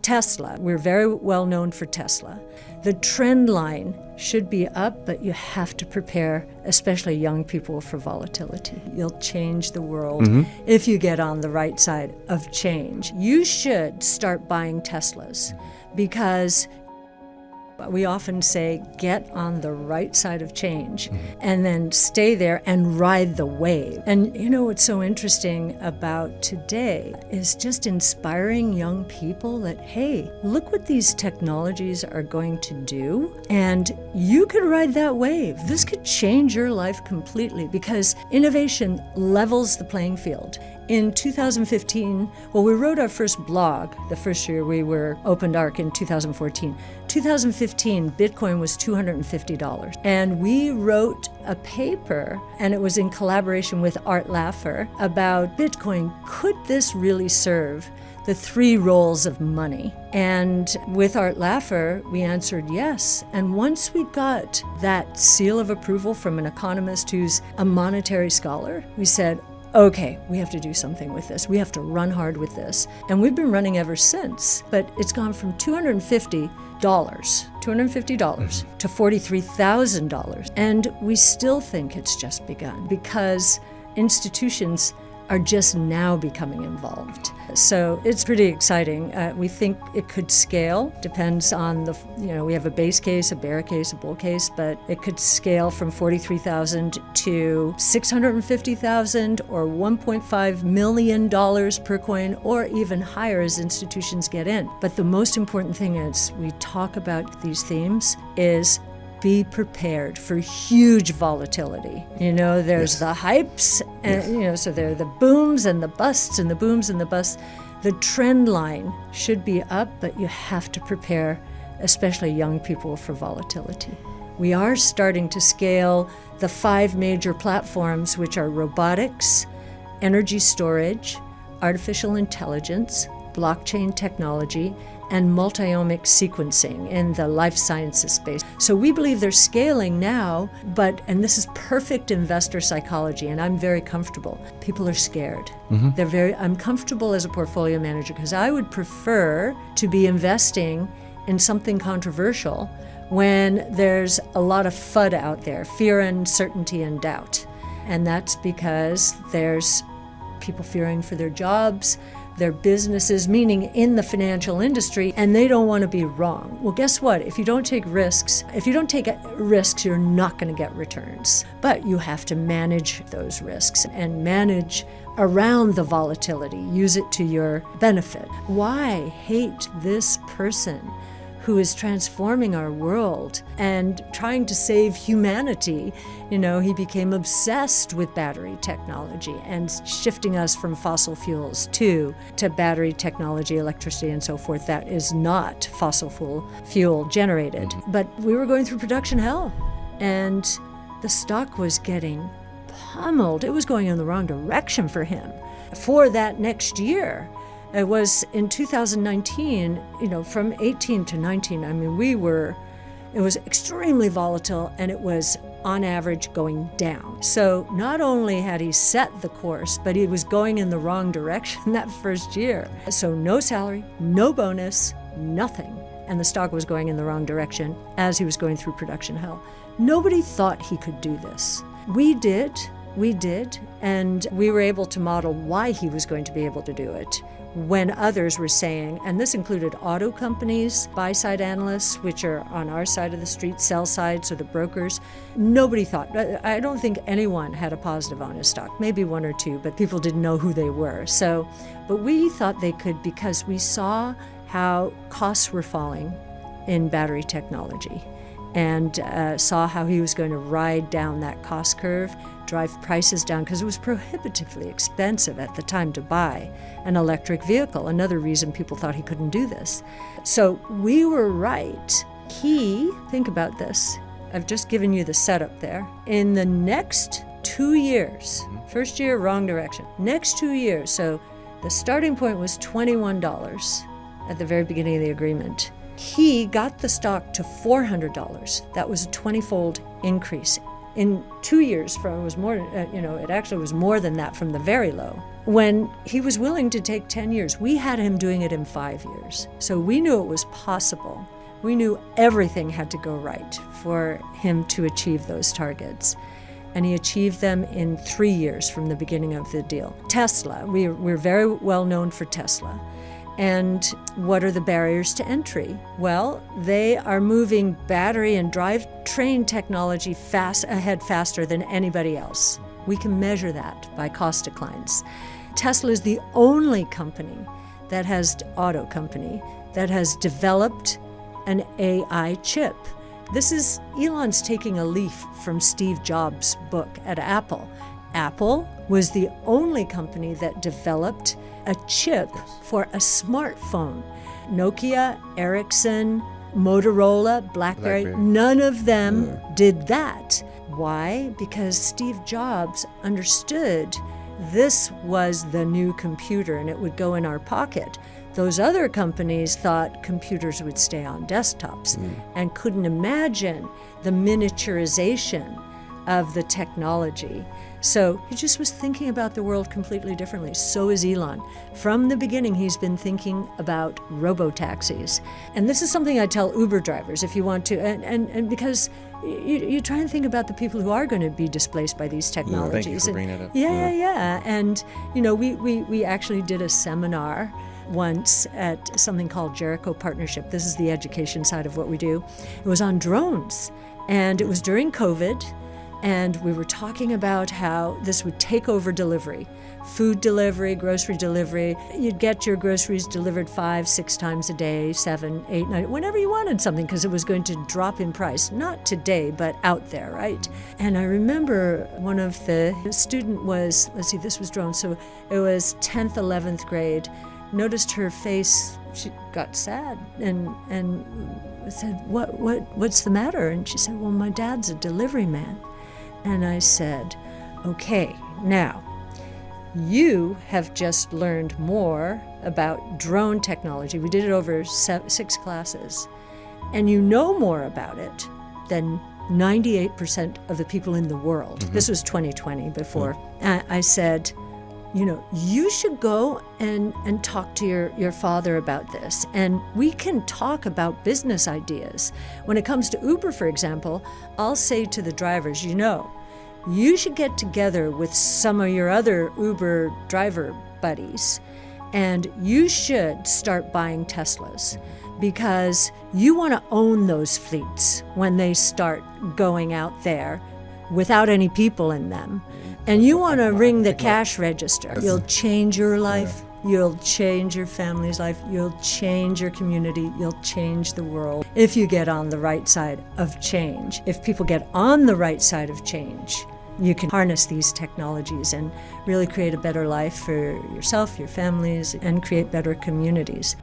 Tesla, we're very well known for Tesla. The trend line should be up, but you have to prepare, especially young people, for volatility. You'll change the world if you get on the right side of change. You should start buying Teslas because we often say, get on the right side of change and then stay there and ride the wave. And you know what's so interesting about today is just inspiring young people that, hey, look what these technologies are going to do, and you could ride that wave. This could change your life completely because innovation levels the playing field. In 2015, we wrote our first blog the first year we were opened ARC in 2014. 2015, Bitcoin was $250. And we wrote a paper, and it was in collaboration with Art Laffer, about Bitcoin. Could this really serve the three roles of money? And with Art Laffer, we answered yes. And once we got that seal of approval from an economist who's a monetary scholar, we said, okay, we have to do something with this. We have to run hard with this. And we've been running ever since. But it's gone from $250 to $43,000. And we still think it's just begun because institutions are just now becoming involved. So it's pretty exciting. We think it could scale. Depends on we have a base case, a bear case, a bull case, but it could scale from 43,000 to 650,000 or $1.5 million per coin, or even higher as institutions get in. But the most important thing is we talk about these themes is be prepared for huge volatility. There's the hypes, and so there are the booms and the busts and the booms and the busts. The trend line should be up, but you have to prepare, especially young people, for volatility. We are starting to scale the 5 major platforms, which are robotics, energy storage, artificial intelligence, blockchain technology, and multi-omic sequencing in the life sciences space. So we believe they're scaling now, and this is perfect investor psychology, and I'm very comfortable. People are scared. I'm comfortable as a portfolio manager because I would prefer to be investing in something controversial when there's a lot of FUD out there, fear, uncertainty, and doubt. And that's because there's people fearing for their jobs, their businesses, meaning in the financial industry, and they don't want to be wrong. Well, guess what? If you don't take risks, you're not going to get returns. But you have to manage those risks and manage around the volatility. Use it to your benefit. Why hate this person who is transforming our world and trying to save humanity? He became obsessed with battery technology and shifting us from fossil fuels to battery technology, electricity, and so forth. That is not fossil fuel generated. But we were going through production hell, and the stock was getting pummeled. It was going in the wrong direction for him for that next year. It was in 2019, from 18 to 19, it was extremely volatile, and it was on average going down. So not only had he set the course, but he was going in the wrong direction that first year. So no salary, no bonus, nothing. And the stock was going in the wrong direction as he was going through production hell. Nobody thought he could do this. We did, and we were able to model why he was going to be able to do it when others were saying, and this included auto companies, buy-side analysts, which are on our side of the street, sell side, so the brokers. Nobody thought, I don't think anyone had a positive on his stock, maybe one or two, but people didn't know who they were. But we thought they could because we saw how costs were falling in battery technology and saw how he was going to ride down that cost curve, drive prices down, because it was prohibitively expensive at the time to buy an electric vehicle. Another reason people thought he couldn't do this. So we were right. Think about this. I've just given you the setup there. In the next 2 years, first year, wrong direction. Next 2 years, so the starting point was $21 at the very beginning of the agreement. He got the stock to $400. That was a 20-fold increase. In 2 years, it actually was more than that from the very low. when he was willing to take 10 years. We had him doing it in 5 years. So we knew it was possible. We knew everything had to go right for him to achieve those targets. And he achieved them in 3 years from the beginning of the deal. Tesla, we're very well known for Tesla. And what are the barriers to entry? Well, they are moving battery and drivetrain technology ahead faster than anybody else. We can measure that by cost declines. Tesla is the only company that has developed an AI chip. Elon's taking a leaf from Steve Jobs' book at Apple. Apple was the only company that developed a chip for a smartphone. Nokia, Ericsson, Motorola, BlackBerry, none of them did that. Why? Because Steve Jobs understood this was the new computer and it would go in our pocket. Those other companies thought computers would stay on desktops and couldn't imagine the miniaturization of the technology. So he just was thinking about the world completely differently. So is Elon. From the beginning, he's been thinking about robo-taxis. And this is something I tell Uber drivers if you want to, and because you try and think about the people who are going to be displaced by these technologies. Thank you for bringing it up. Yeah. And, we actually did a seminar once at something called Jericho Partnership. This is the education side of what we do. It was on drones, and it was during COVID, and we were talking about how this would take over delivery, food delivery, grocery delivery. You'd get your groceries delivered 5-6 times a day, 7, 8, 9, whenever you wanted something, because it was going to drop in price. Not today, but out there, right? And I remember one of the student was, this was drones, so it was 10th, 11th grade. Noticed her face, she got sad and said, what's the matter? And she said, well, my dad's a delivery man. And I said, okay, now, you have just learned more about drone technology. We did it over 6 classes. And you know more about it than 98% of the people in the world. This was 2020 before. I said, you should go and talk to your father about this. And we can talk about business ideas. When it comes to Uber, for example, I'll say to the drivers, you should get together with some of your other Uber driver buddies, and you should start buying Teslas, because you want to own those fleets when they start going out there without any people in them. And you want to ring the cash register. You'll change your life. You'll change your family's life. You'll change your community. You'll change the world if you get on the right side of change. If people get on the right side of change, you can harness these technologies and really create a better life for yourself, your families, and create better communities.